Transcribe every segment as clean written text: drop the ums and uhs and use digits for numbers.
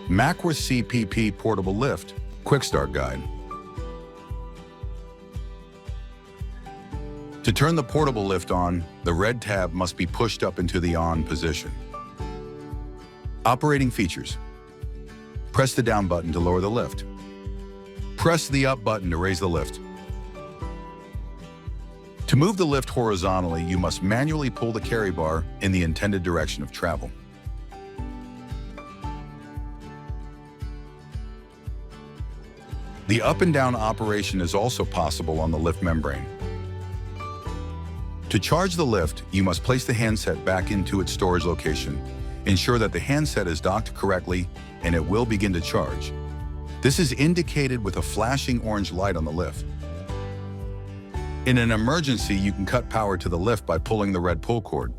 Mackworth CP440P Portable Lift Quick Start Guide. To turn the portable lift on, the red tab must be pushed up into the on position. Operating features. Press the down button to lower the lift. Press the up button to raise the lift. To move the lift horizontally, you must manually pull the carry bar in the intended direction of travel. The up and down operation is also possible on the lift membrane. To charge the lift, you must place the handset back into its storage location. Ensure that the handset is docked correctly and it will begin to charge. This is indicated with a flashing orange light on the lift. In an emergency, you can cut power to the lift by pulling the red pull cord.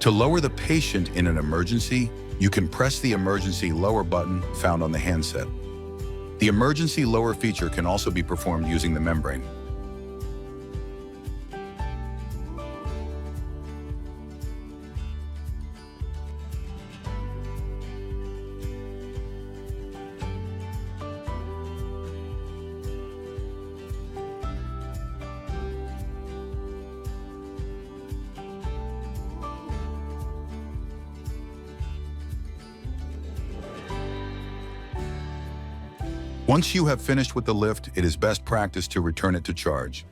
To lower the patient in an emergency, you can press the emergency lower button found on the handset. The emergency lower feature can also be performed using the membrane. Once you have finished with the lift, it is best practice to return it to charge.